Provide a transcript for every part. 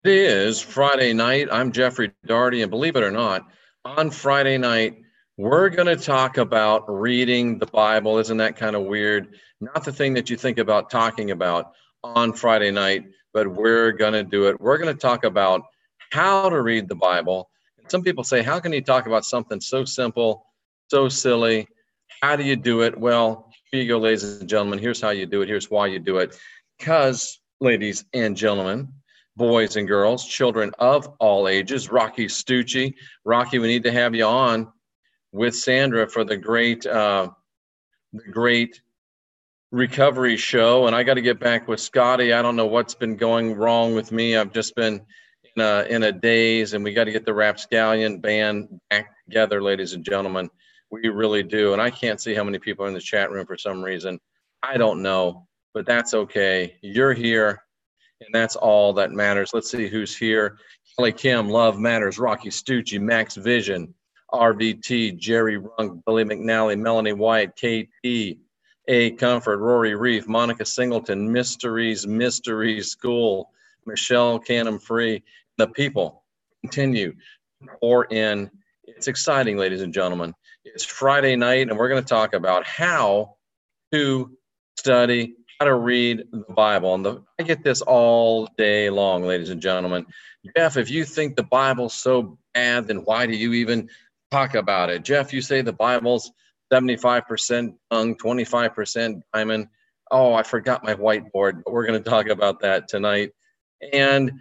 It is Friday night. I'm Jeffrey Daugherty, and believe it or not, on Friday night, we're going to talk about reading the Bible. Isn't that kind of weird? Not the thing that you think about talking about on Friday night, but we're going to do it. We're going to talk about how to read the Bible. Some people say, how can you talk about something so simple, so silly? How do you do it? Well, here you go, ladies and gentlemen. Here's how you do it. Here's why you do it. Because, ladies and gentlemen, boys and girls, children of all ages, Rocky Stucci. Rocky, we need to have you on with Sandra for the great recovery show. And I got to get back with Scotty. I don't know what's been going wrong with me. I've just been in a daze, and we got to get the Rapscallion band back together, ladies and gentlemen. We really do. And I can't see how many people are in the chat room for some reason. I don't know, but that's okay. You're here. And that's all that matters. Let's see who's here. Kelly Kim, Love Matters, Rocky Stucci, Max Vision, RVT, Jerry Runk, Billy McNally, Melanie White, KT, A Comfort, Rory Reef, Monica Singleton, Mystery School, Michelle Canham Free. The people continue to pour in. It's exciting, ladies and gentlemen. It's Friday night, and we're going to talk about how to study, how to read the Bible. And I get this all day long, ladies and gentlemen. Jeff, if you think the Bible's so bad, then why do you even talk about it? Jeff, you say the Bible's 75% tongue, 25% diamond. Oh, I forgot my whiteboard, but we're going to talk about that tonight. And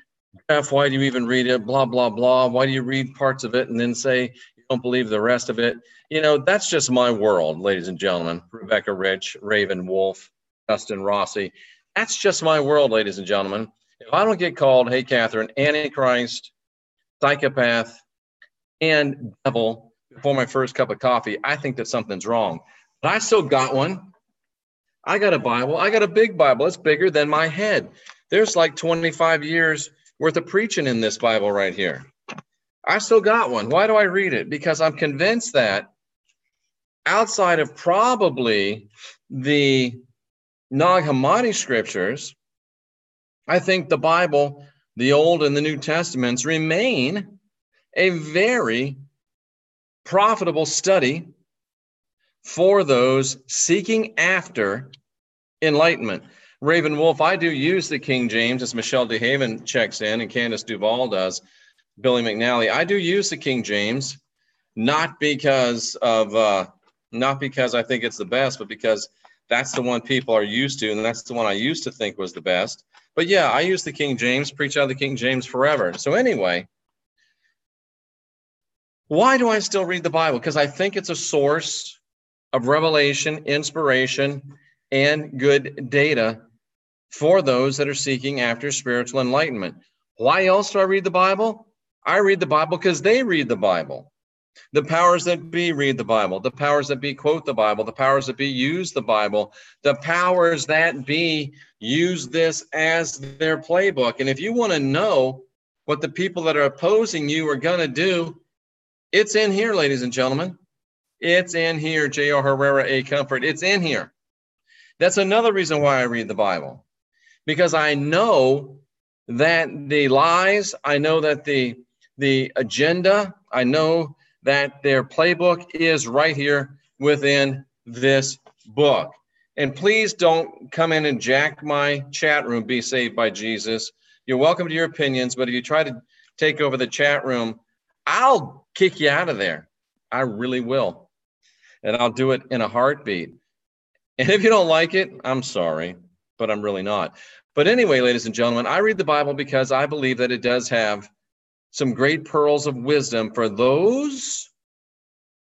Jeff, why do you even read it? Blah, blah, blah. Why do you read parts of it and then say you don't believe the rest of it? You know, that's just my world, ladies and gentlemen. Rebecca Rich, Raven Wolf, Justin Rossi. That's just my world, ladies and gentlemen. If I don't get called, hey, Catherine, Antichrist, psychopath, and devil before my first cup of coffee, I think that something's wrong. But I still got one. I got a Bible. I got a big Bible. It's bigger than my head. There's like 25 years worth of preaching in this Bible right here. I still got one. Why do I read it? Because I'm convinced that outside of probably the Nag Hammadi scriptures, I think the Bible, the Old and the New Testaments, remain a very profitable study for those seeking after enlightenment. Raven Wolf, I do use the King James, as Michelle DeHaven checks in and Candace Duvall does, Billy McNally. I do use the King James, not because I think it's the best, but because that's the one people are used to, and that's the one I used to think was the best. But yeah, I use the King James, preach out of the King James forever. So anyway, why do I still read the Bible? Because I think it's a source of revelation, inspiration, and good data for those that are seeking after spiritual enlightenment. Why else do I read the Bible? I read the Bible because they read the Bible. The powers that be read the Bible. The powers that be quote the Bible. The powers that be use the Bible. The powers that be use this as their playbook. And if you want to know what the people that are opposing you are going to do, it's in here, ladies and gentlemen. It's in here, J.R. Herrera, A Comfort. It's in here. That's another reason why I read the Bible. Because I know that the lies, I know that the agenda, I know that their playbook is right here within this book. And please don't come in and jack my chat room, Be Saved by Jesus. You're welcome to your opinions, but if you try to take over the chat room, I'll kick you out of there. I really will. And I'll do it in a heartbeat. And if you don't like it, I'm sorry, but I'm really not. But anyway, ladies and gentlemen, I read the Bible because I believe that it does have some great pearls of wisdom for those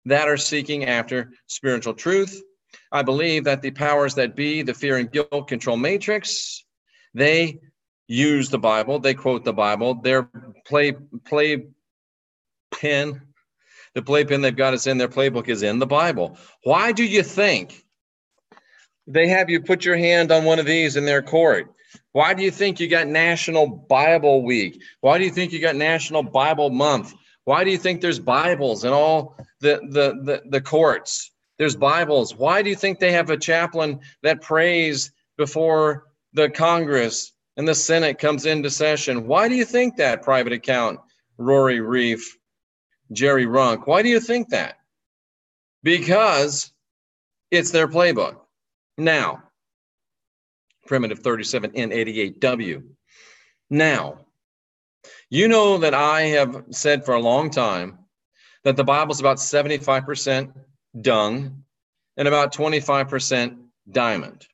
that are seeking after spiritual truth. I believe that the powers that be, the fear and guilt control matrix, they use the Bible, they quote the Bible, their playpen they've got us in, their playbook is in the Bible. Why do you think they have you put your hand on one of these in their court? Why do you think you got National Bible Week? Why do you think you got National Bible Month? Why do you think there's Bibles in all the courts? There's Bibles. Why do you think they have a chaplain that prays before the Congress and the Senate comes into session. Why do you think that, private account Rory Reef, Jerry Runk? Why do you think that? Because it's their playbook. Now, Primitive 37N88W. Now, you know that I have said for a long time that the Bible's about 75% dung and about 25% diamond.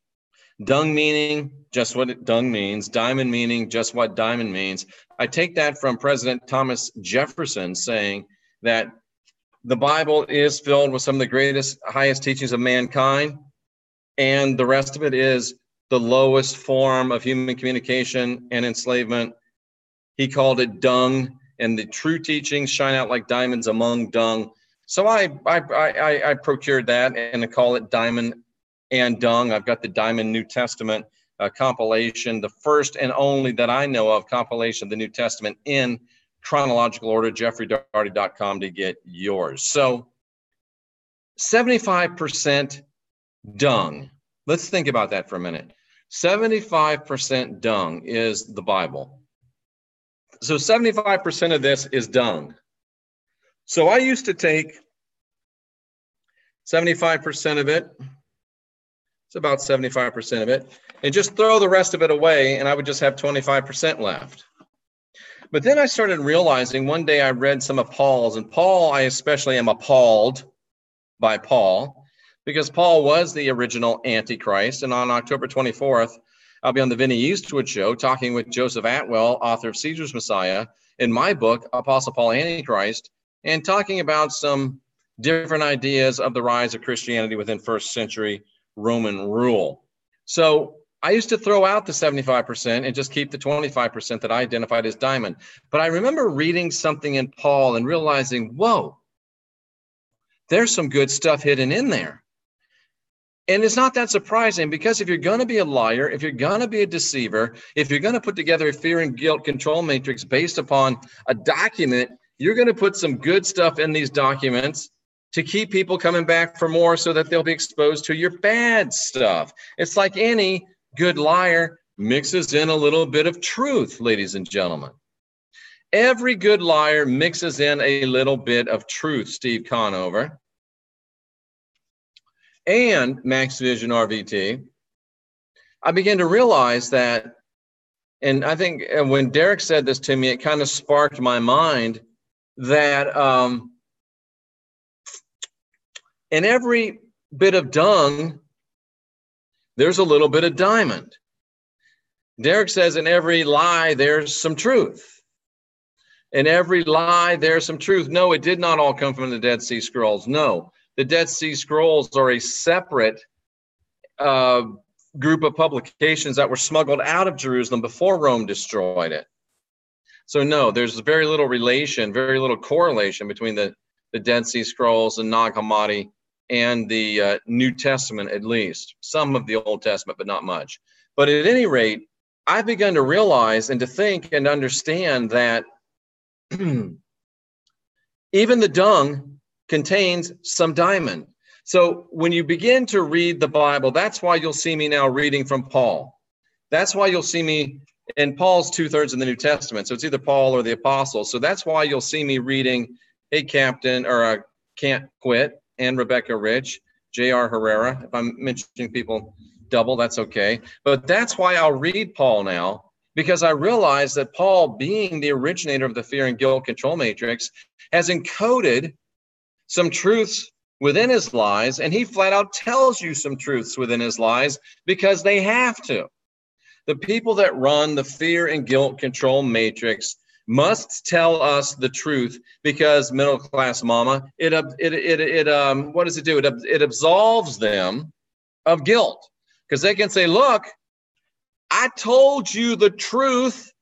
Dung meaning just what dung means, diamond meaning just what diamond means. I take that from President Thomas Jefferson saying that the Bible is filled with some of the greatest, highest teachings of mankind, and the rest of it is the lowest form of human communication and enslavement. He called it dung, and the true teachings shine out like diamonds among dung. So I procured that and I call it Diamond and Dung. I've got the Diamond New Testament compilation, the first and only that I know of compilation of the New Testament in chronological order, jeffreydarty.com to get yours. So 75% dung. Let's think about that for a minute. 75% dung is the Bible. So 75% of this is dung. So I used to take 75% of it, it's about 75% of it, and just throw the rest of it away, and I would just have 25% left. But then I started realizing, one day I read some of Paul's, and Paul, I especially am appalled by Paul, because Paul was the original Antichrist, and on October 24th, I'll be on the Vinnie Eastwood Show talking with Joseph Atwell, author of Caesar's Messiah, in my book, Apostle Paul Antichrist, and talking about some different ideas of the rise of Christianity within first century Roman rule. So I used to throw out the 75% and just keep the 25% that I identified as diamond. But I remember reading something in Paul and realizing, whoa, there's some good stuff hidden in there. And it's not that surprising, because if you're going to be a liar, if you're going to be a deceiver, if you're going to put together a fear and guilt control matrix based upon a document, you're going to put some good stuff in these documents to keep people coming back for more so that they'll be exposed to your bad stuff. It's like any good liar mixes in a little bit of truth, ladies and gentlemen. Every good liar mixes in a little bit of truth, Steve Conover. And Max Vision RVT, I began to realize that, and I think when Derek said this to me, it kind of sparked my mind that in every bit of dung, there's a little bit of diamond. Derek says in every lie, there's some truth. In every lie, there's some truth. No, it did not all come from the Dead Sea Scrolls. No, the Dead Sea Scrolls are a separate group of publications that were smuggled out of Jerusalem before Rome destroyed it. So no, there's very little relation, very little correlation between the Dead Sea Scrolls and Nag Hammadi and the New Testament, at least. Some of the Old Testament, but not much. But at any rate, I've begun to realize and to think and understand that even the dung contains some diamond. So when you begin to read the Bible, that's why you'll see me now reading from Paul. That's why you'll see me, and Paul's 2/3 in the New Testament, so it's either Paul or the Apostles. So that's why you'll see me reading Hey Captain, or Can't Quit, and Rebecca Rich, J.R. Herrera. If I'm mentioning people double, that's okay. But that's why I'll read Paul now, because I realize that Paul, being the originator of the fear and guilt control matrix, has encoded some truths within his lies, and he flat out tells you some truths within his lies because they have to. The people that run the fear and guilt control matrix must tell us the truth, because middle class mama, what does it do? It absolves them of guilt, because they can say, look, I told you the truth,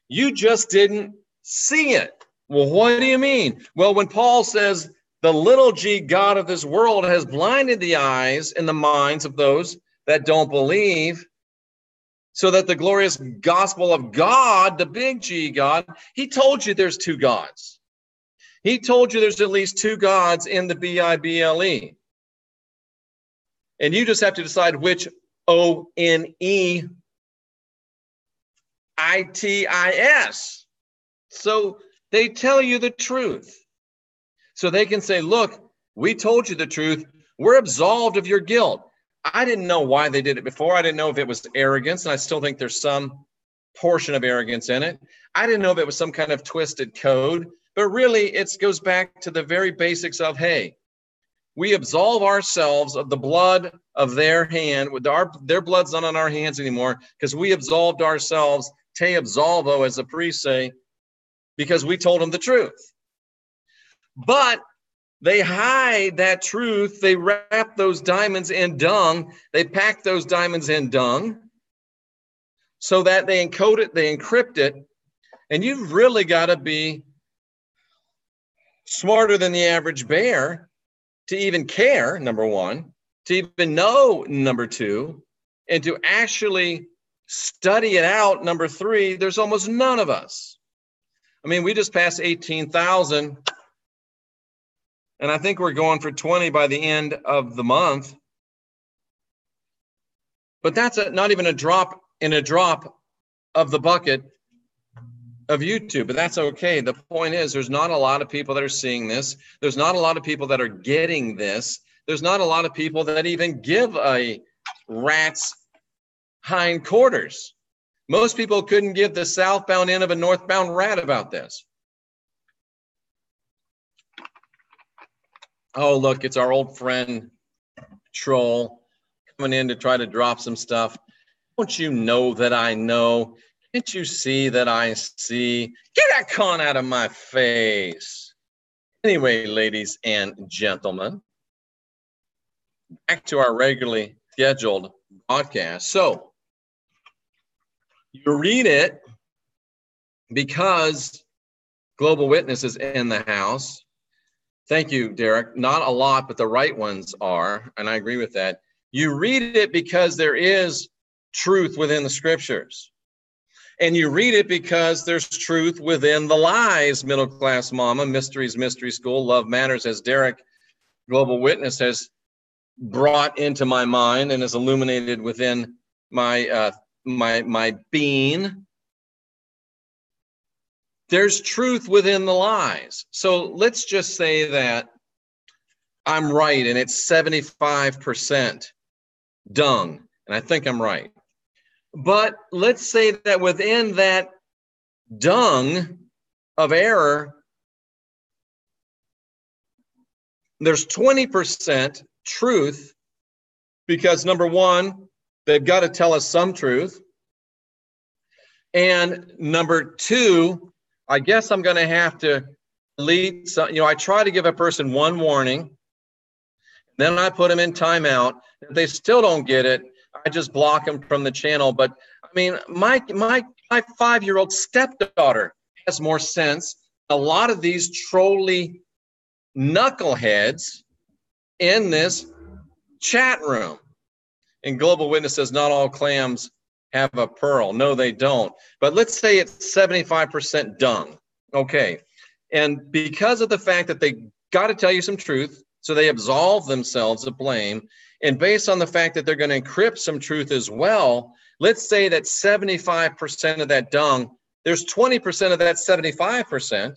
you just didn't see it. Well, what do you mean? Well, when Paul says the little g God of this world has blinded the eyes and the minds of those that don't believe, so that the glorious gospel of God, the big G God, he told you there's two gods. He told you there's at least two gods in the Bible. And you just have to decide which O-N-E ITIS. So they tell you the truth. So they can say, look, we told you the truth. We're absolved of your guilt. I didn't know why they did it before. I didn't know if it was arrogance, and I still think there's some portion of arrogance in it. I didn't know if it was some kind of twisted code, but really it goes back to the very basics of, hey, we absolve ourselves of the blood of their hand. Their blood's not on our hands anymore because we absolved ourselves, te absolvo, as the priests say, because we told them the truth. But they hide that truth. They wrap those diamonds in dung. They pack those diamonds in dung so that they encode it, they encrypt it. And you've really got to be smarter than the average bear to even care, number one, to even know, number two, and to actually study it out, number three. There's almost none of us. I mean, we just passed 18,000. And I think we're going for 20 by the end of the month. But that's not even a drop in a drop of the bucket of YouTube. But that's okay. The point is, there's not a lot of people that are seeing this. There's not a lot of people that are getting this. There's not a lot of people that even give a rat's hindquarters. Most people couldn't give the southbound end of a northbound rat about this. Oh, look, it's our old friend, Troll, coming in to try to drop some stuff. Don't you know that I know? Can't you see that I see? Get that con out of my face. Anyway, ladies and gentlemen, back to our regularly scheduled broadcast. So, you read it because Global Witness is in the house. Thank you, Derek. Not a lot, but the right ones are, and I agree with that. You read it because there is truth within the scriptures. And you read it because there's truth within the lies, Middle Class Mama, Mysteries, Mystery School, Love Matters, as Derek, Global Witness, has brought into my mind and is illuminated within my, my being. There's truth within the lies. So let's just say that I'm right and it's 75% dung, and I think I'm right. But let's say that within that dung of error, there's 20% truth, because number one, they've got to tell us some truth. And number two, I guess I'm going to have to delete some. I try to give a person one warning, then I put them in timeout. If they still don't get it, I just block them from the channel. But I mean, my 5-year-old stepdaughter has more sense. A lot of these trolly knuckleheads in this chat room. And Global Witness says not all clams have a pearl. No, they don't. But let's say it's 75% dung. Okay. And because of the fact that they got to tell you some truth, so they absolve themselves of blame, and based on the fact that they're going to encrypt some truth as well, let's say that 75% of that dung, there's 20% of that 75%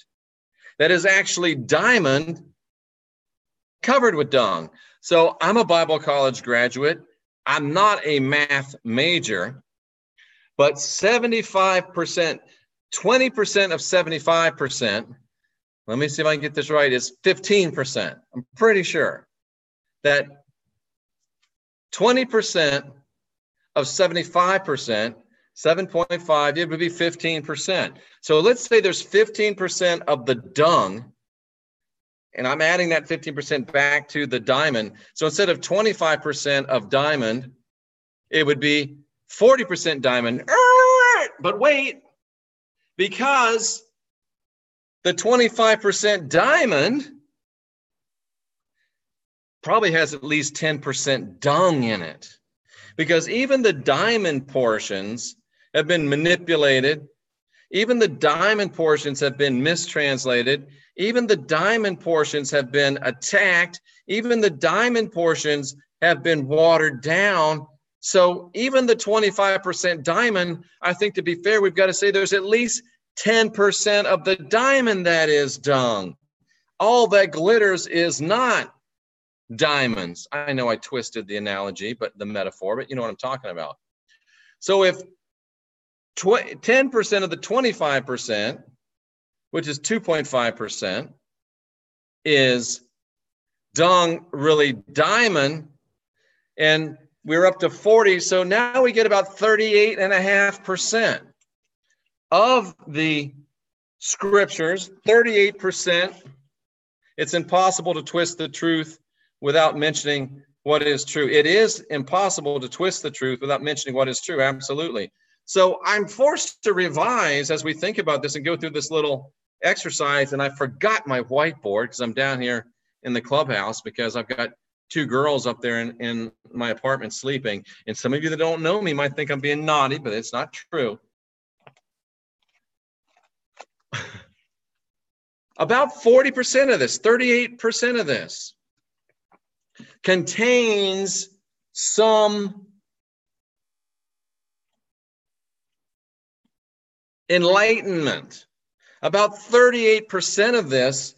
that is actually diamond covered with dung. So I'm a Bible college graduate. I'm not a math major. But 75%, 20% of 75%, let me see if I can get this right, is 15%. I'm pretty sure that 20% of 75%, 7.5, it would be 15%. So let's say there's 15% of the dung, and I'm adding that 15% back to the diamond. So instead of 25% of diamond, it would be 40% diamond. But wait, because the 25% diamond probably has at least 10% dung in it, because even the diamond portions have been manipulated. Even the diamond portions have been mistranslated. Even the diamond portions have been attacked. Even the diamond portions have been watered down. So even the 25% diamond, I think to be fair, we've got to say there's at least 10% of the diamond that is dung. All that glitters is not diamonds. I know I twisted the analogy, but the metaphor, but you know what I'm talking about. So if 10% of the 25%, which is 2.5%, is dung, really diamond, and we're up to 40, so now we get about 38.5% of the scriptures, 38%. It's impossible to twist the truth without mentioning what is true. It is impossible to twist the truth without mentioning what is true, absolutely. So I'm forced to revise as we think about this and go through this little exercise, and I forgot my whiteboard because I'm down here in the clubhouse because I've got 2 girls up there in my apartment sleeping. And some of you that don't know me might think I'm being naughty, but it's not true. About 40% of this, 38% of this contains some enlightenment. About 38% of this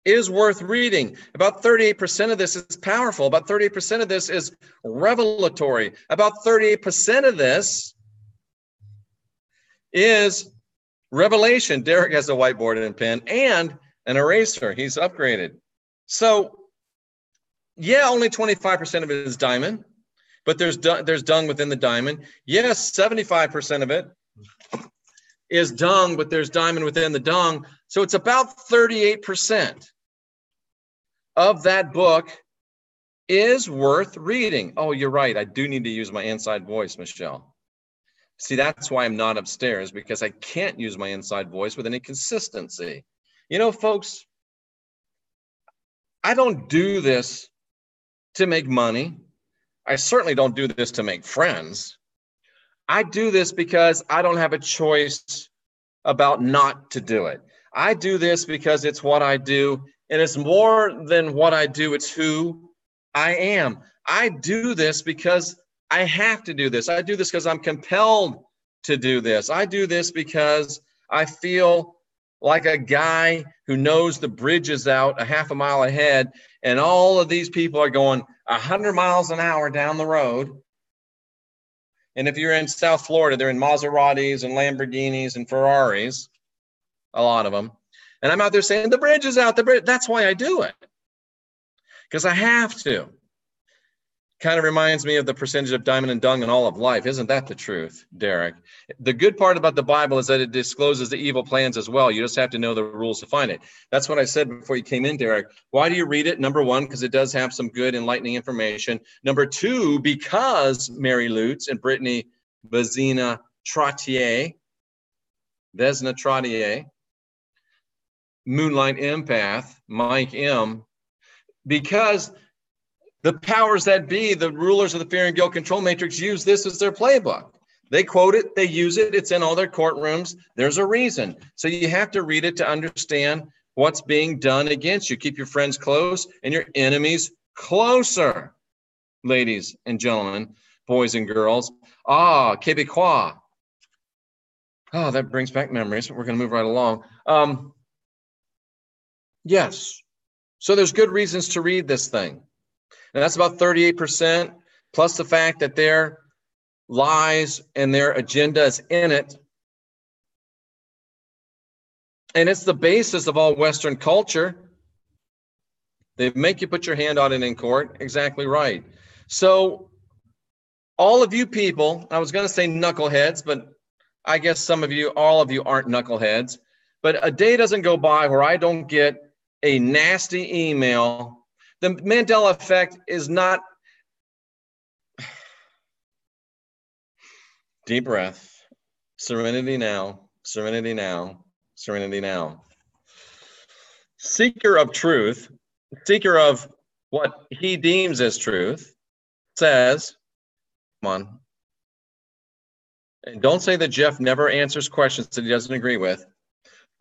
is worth reading. About 38% of this is powerful. About 38% of this is revelatory. About 38% of this is revelation. Derek has a whiteboard and pen and an eraser. He's upgraded. So, yeah, only 25% of it is diamond, but there's dung within the diamond. Yes, 75% of it is dung, but there's diamond within the dung. So it's about 38% of that book is worth reading. Oh, you're right. I do need to use my inside voice, Michelle. See, that's why I'm not upstairs, because I can't use my inside voice with any consistency. You know, folks, I don't do this to make money. I certainly don't do this to make friends. I do this because I don't have a choice about not to do it. I do this because it's what I do, and it's more than what I do, it's who I am. I do this because I have to do this. I do this because I'm compelled to do this. I do this because I feel like a guy who knows the bridge is out a half a mile ahead, and all of these people are going 100 miles an hour down the road. And if you're in South Florida, they're in Maseratis and Lamborghinis and Ferraris, a lot of them. And I'm out there saying, the bridge is out, the bridge. That's why I do it, because I have to. Kind of reminds me of the percentage of diamond and dung in all of life. Isn't that the truth, Derek? The good part about the Bible is that it discloses the evil plans as well. You just have to know the rules to find it. That's what I said before you came in, Derek. Why do you read it? Number 1, because it does have some good enlightening information. Number 2, because Mary Lutz and Brittany Vesna Trottier, Moonlight Empath, Mike M., because the powers that be, the rulers of the fear and guilt control matrix, use this as their playbook. They quote it, they use it, it's in all their courtrooms. There's a reason. So you have to read it to understand what's being done against you. Keep your friends close and your enemies closer, ladies and gentlemen, boys and girls. Ah, Québécois. Oh, that brings back memories. We're going to move right along. Yes. So there's good reasons to read this thing. And that's about 38%, plus the fact that their lies and their agenda is in it. And it's the basis of all Western culture. They make you put your hand on it in court. Exactly right. So all of you people, I was going to say knuckleheads, but I guess some of you, all of you aren't knuckleheads. But a day doesn't go by where I don't get a nasty email. The Mandela effect is not, deep breath, serenity now, serenity now, serenity now. Seeker of truth, seeker of what he deems as truth, says, come on, and don't say that Jeff never answers questions that he doesn't agree with.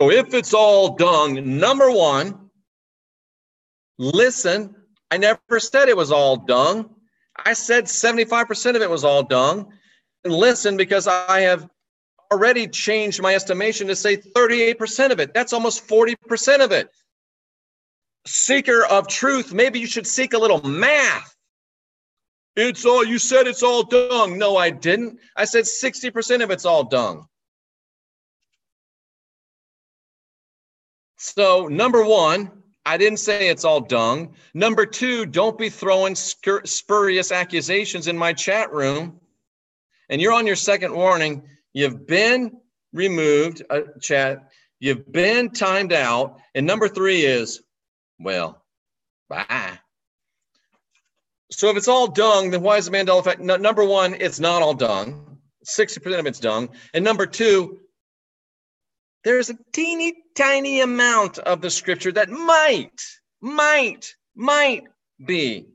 So if it's all dung, number 1, listen, I never said it was all dung. I said 75% of it was all dung. And listen, because I have already changed my estimation to say 38% of it. That's almost 40% of it. Seeker of truth, maybe you should seek a little math. It's all, you said it's all dung. No, I didn't. I said 60% of it's all dung. So number one, I didn't say it's all dung. Number two, don't be throwing spurious accusations in my chat room. And you're on your second warning. You've been removed, chat. You've been timed out. And number three is, well, bye. So if it's all dung, then why is the Mandela effect? No, number one, it's not all dung. 60% of it's dung. And number two, there's a teeny tiny amount of the scripture that might be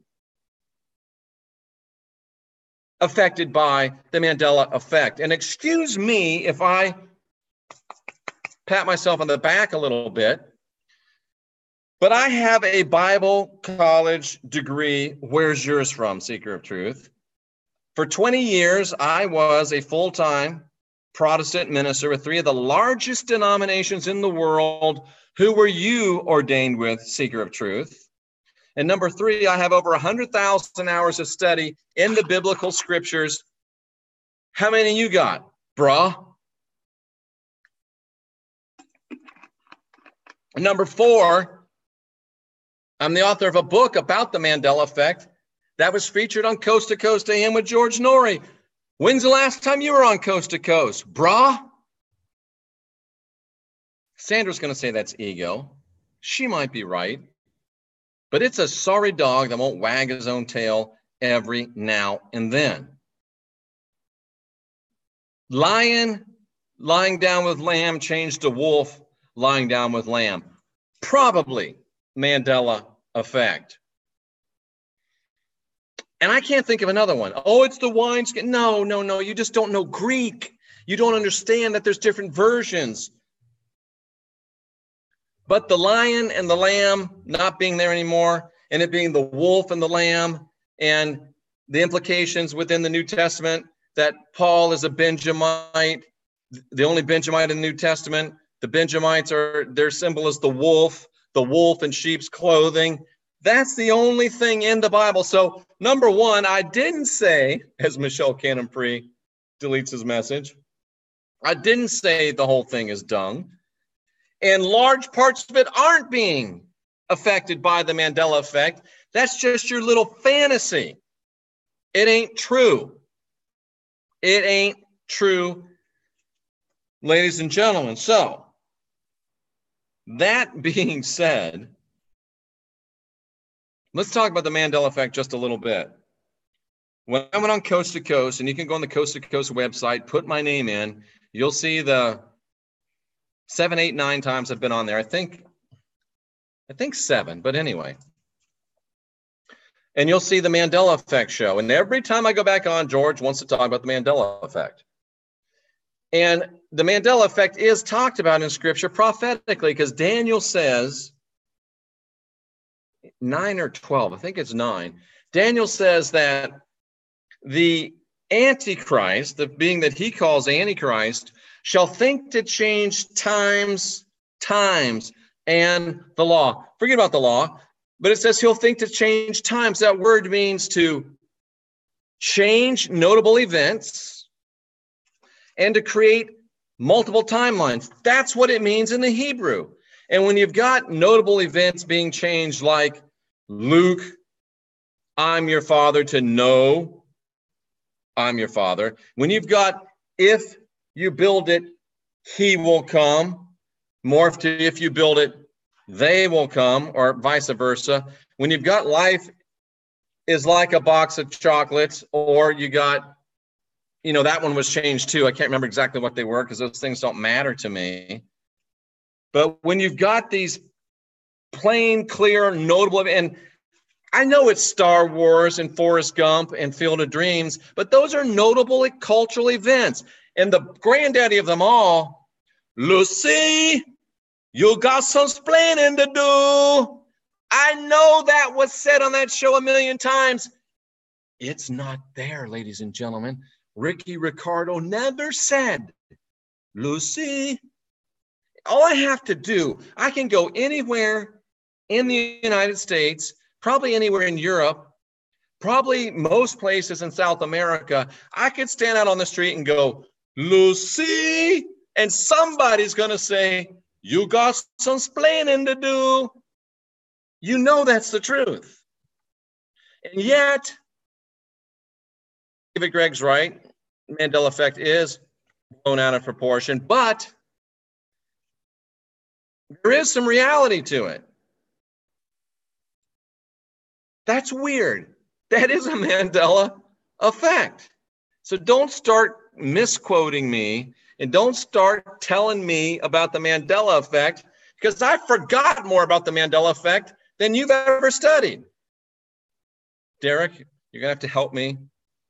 affected by the Mandela effect. And excuse me if I pat myself on the back a little bit, but I have a Bible college degree. Where's yours from, Seeker of Truth? For 20 years, I was a full-time Protestant minister with three of the largest denominations in the world. Who were you ordained with, Seeker of Truth? And number three, I have over 100,000 hours of study in the biblical scriptures. How many you got, brah? And number four, I'm the author of a book about the Mandela effect that was featured on Coast to Coast AM with George Norrie. When's the last time you were on Coast to Coast, brah? Sandra's going to say that's ego. She might be right. But it's a sorry dog that won't wag his own tail every now and then. Lion lying down with lamb changed to wolf lying down with lamb. Probably Mandela effect. And I can't think of another one. Oh, it's the wineskin. No. You just don't know Greek. You don't understand that there's different versions. But the lion and the lamb not being there anymore, and it being the wolf and the lamb, and the implications within the New Testament that Paul is a Benjamite, the only Benjamite in the New Testament. The Benjamites their symbol is the wolf in sheep's clothing. That's the only thing in the Bible. So number one, I didn't say, as Michelle Cannon-Free deletes his message, I didn't say the whole thing is dung. And large parts of it aren't being affected by the Mandela effect. That's just your little fantasy. It ain't true. It ain't true, ladies and gentlemen. So, that being said, let's talk about the Mandela effect just a little bit. When I went on Coast to Coast, and you can go on the Coast to Coast website, put my name in, you'll see the 7, 8, 9 times I've been on there. I think 7, but anyway. And you'll see the Mandela effect show. And every time I go back on, George wants to talk about the Mandela effect. And the Mandela effect is talked about in Scripture prophetically, because Daniel says, 9 or 12, I think it's 9. Daniel says that the Antichrist, the being that he calls Antichrist, shall think to change times, and the law. Forget about the law, but it says he'll think to change times. That word means to change notable events and to create multiple timelines. That's what it means in the Hebrew. And when you've got notable events being changed, like Luke, I'm your father, to no, I'm your father. When you've got, if you build it, he will come, morph to if you build it, they will come, or vice versa. When you've got life is like a box of chocolates, or you got, that one was changed too. I can't remember exactly what they were because those things don't matter to me. But when you've got these plain, clear, notable, and I know it's Star Wars and Forrest Gump and Field of Dreams, but those are notable cultural events. And the granddaddy of them all, Lucy, you got some splaining to do. I know that was said on that show a million times. It's not there, ladies and gentlemen. Ricky Ricardo never said, Lucy, all I have to do, I can go anywhere in the United States, probably anywhere in Europe, probably most places in South America. I could stand out on the street and go, Lucy, and somebody's going to say, you got some splaining to do. You know that's the truth. And yet, David Gregg's right. Mandela effect is blown out of proportion, but there is some reality to it. That's weird. That is a Mandela effect. So don't start misquoting me and don't start telling me about the Mandela effect, because I forgot more about the Mandela effect than you've ever studied. Derek, you're going to have to help me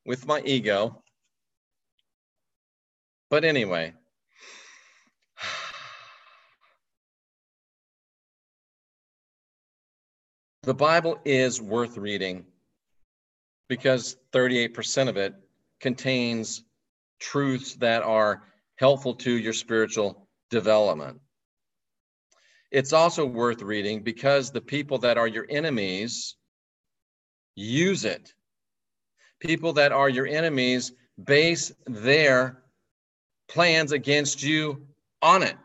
with my ego. But anyway, the Bible is worth reading because 38% of it contains truths that are helpful to your spiritual development. It's also worth reading because the people that are your enemies use it. People that are your enemies base their plans against you on it.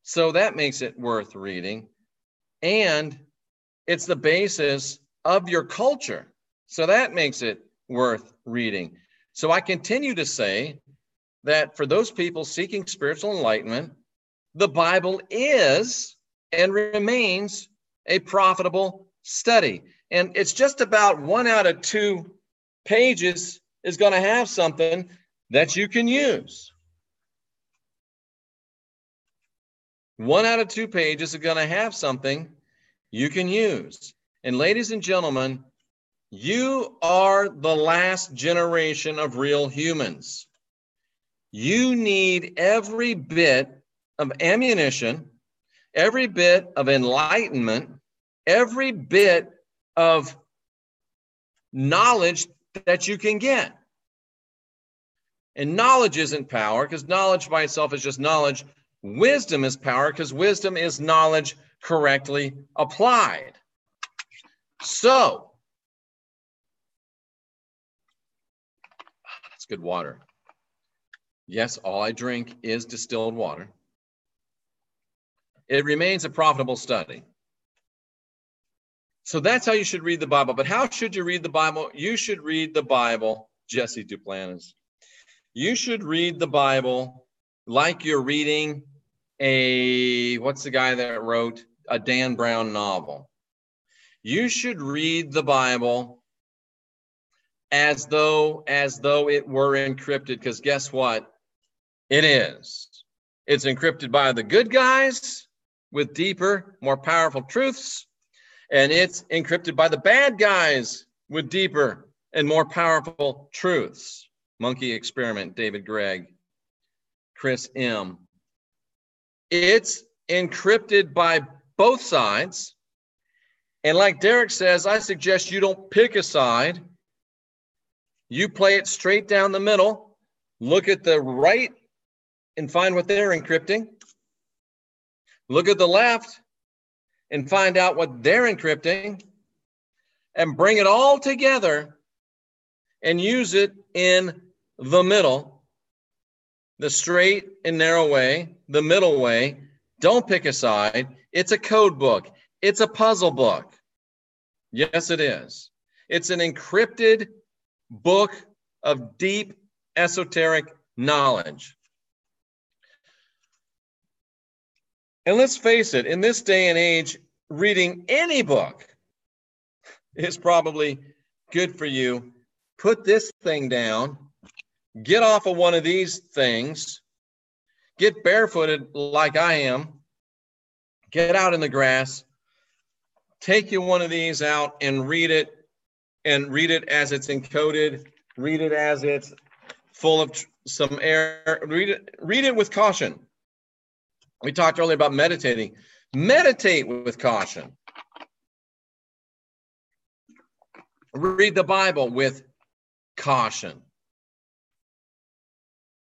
So that makes it worth reading. And it's the basis of your culture. So that makes it worth reading. So I continue to say that for those people seeking spiritual enlightenment, the Bible is and remains a profitable study. And it's just about 1 out of 2 pages is going to have something that you can use. 1 out of 2 pages are going to have something you can use. And ladies and gentlemen, you are the last generation of real humans. You need every bit of ammunition, every bit of enlightenment, every bit of knowledge that you can get. And knowledge isn't power, because knowledge by itself is just knowledge. Wisdom is power, because wisdom is knowledge correctly applied. So, that's good water. Yes, all I drink is distilled water. It remains a profitable study. So that's how you should read the Bible. But how should you read the Bible? You should read the Bible, Jesse Duplantis. You should read the Bible like you're reading what's the guy that wrote a Dan Brown novel? You should read the Bible as though it were encrypted, because guess what? It is. It's encrypted by the good guys with deeper, more powerful truths, and it's encrypted by the bad guys with deeper and more powerful truths. Monkey Experiment, David Gregg, Chris M. It's encrypted by both sides. And like Derek says, I suggest you don't pick a side. You play it straight down the middle. Look at the right and find what they're encrypting. Look at the left and find out what they're encrypting. And bring it all together and use it in the middle, the straight and narrow way, the middle way. Don't pick a side. It's a code book. It's a puzzle book. Yes, it is. It's an encrypted book of deep esoteric knowledge. And let's face it, in this day and age, reading any book is probably good for you. Put this thing down, get off of one of these things, get barefooted like I am, get out in the grass, take you one of these out and read it as it's encoded, read it as it's full of some air, read it with caution. We talked earlier about meditating. Meditate with caution. Read the Bible with caution.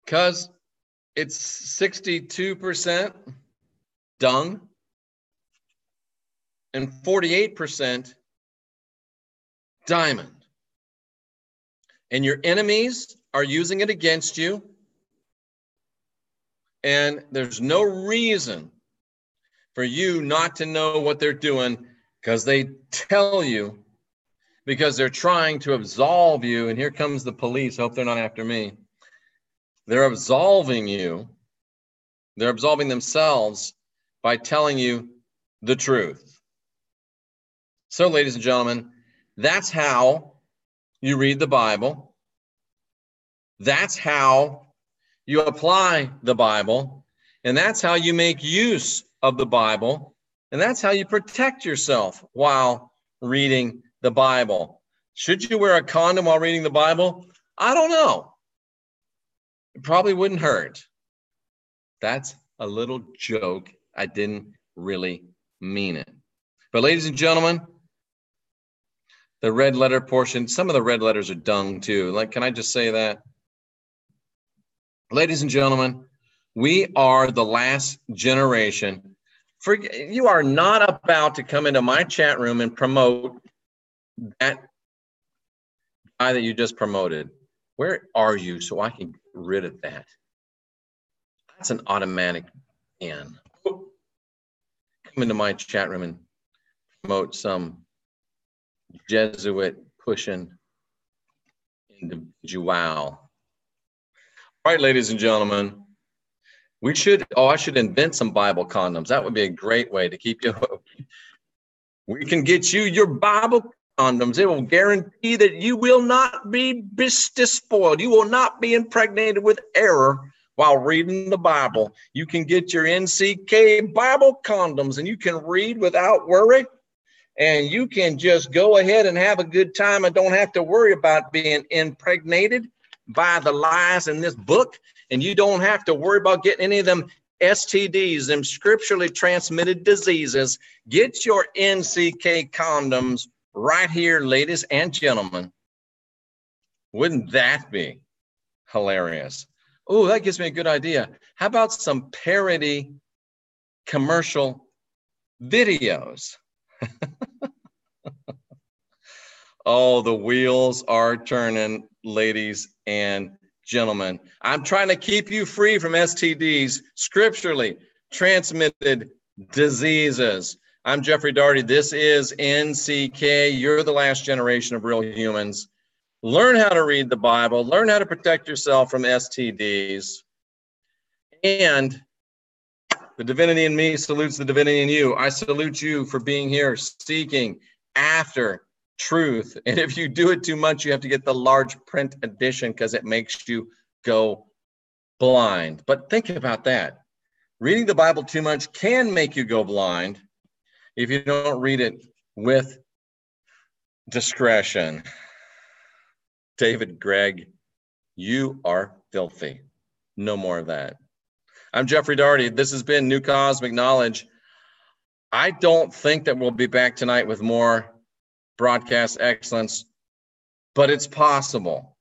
Because it's 62% dung and 48% diamond. And your enemies are using it against you. And there's no reason for you not to know what they're doing, because they tell you, because they're trying to absolve you. And here comes the police. Hope they're not after me. They're absolving you. They're absolving themselves by telling you the truth. So, ladies and gentlemen, that's how you read the Bible. That's how you apply the Bible. And that's how you make use of the Bible. And that's how you protect yourself while reading the Bible. Should you wear a condom while reading the Bible? I don't know. It probably wouldn't hurt. That's a little joke. I didn't really mean it. But ladies and gentlemen, the red letter portion, some of the red letters are dung too. Like, can I just say that? Ladies and gentlemen, we are the last generation. You are not about to come into my chat room and promote that guy that you just promoted. Where are you so I can get rid of that? That's an automatic ban. Come into my chat room and promote some Jesuit pushing individual. All right, ladies and gentlemen, I should invent some Bible condoms. That would be a great way to keep you. We can get you your Bible condoms. It will guarantee that you will not be despoiled. You will not be impregnated with error while reading the Bible. You can get your NCK Bible condoms, and you can read without worry. And you can just go ahead and have a good time and don't have to worry about being impregnated by the lies in this book. And you don't have to worry about getting any of them STDs, them scripturally transmitted diseases. Get your NCK condoms right here, ladies and gentlemen. Wouldn't that be hilarious? Oh, that gives me a good idea. How about some parody commercial videos? Oh, the wheels are turning, ladies and gentlemen. I'm trying to keep you free from STDs, scripturally transmitted diseases. I'm Jeffrey Daugherty. This is NCK. You're the last generation of real humans. Learn how to read the Bible. Learn how to protect yourself from STDs. And the divinity in me salutes the divinity in you. I salute you for being here, seeking after truth. And if you do it too much, you have to get the large print edition because it makes you go blind. But think about that. Reading the Bible too much can make you go blind if you don't read it with discretion. David Gregg, you are filthy. No more of that. I'm Jeffrey Daugherty. This has been New Cosmic Knowledge. I don't think that we'll be back tonight with more broadcast excellence, but it's possible.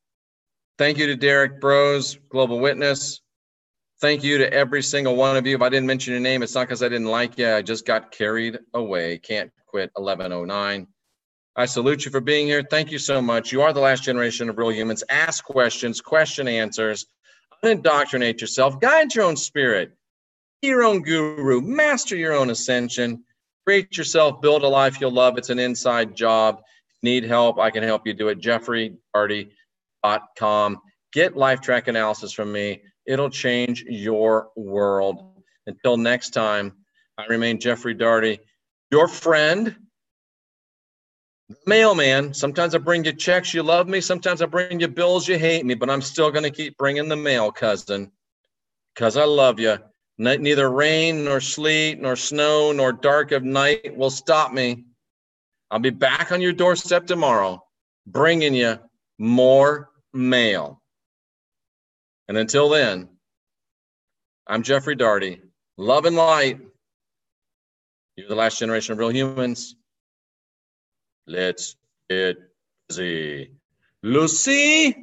Thank you to Derek Bros, Global Witness. Thank you to every single one of you. If I didn't mention your name, it's not because I didn't like you. I just got carried away. Can't quit 1109. I salute you for being here. Thank you so much. You are the last generation of real humans. Ask questions, question answers, unindoctrinate yourself, guide your own spirit, be your own guru, master your own ascension, create yourself, build a life you'll love. It's an inside job. Need help, I can help you do it. JeffreyDaugherty.com. Get LifeTrack analysis from me. It'll change your world. Until next time, I remain Jeffrey Daugherty, your friend, mailman. Sometimes I bring you checks, you love me. Sometimes I bring you bills, you hate me, but I'm still going to keep bringing the mail, cousin, because I love you. Neither rain, nor sleet, nor snow, nor dark of night will stop me. I'll be back on your doorstep tomorrow, bringing you more mail. And until then, I'm Jeffrey Daugherty. Love and light. You're the last generation of real humans. Let's get busy. Lucy,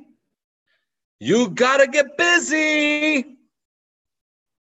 you gotta get busy.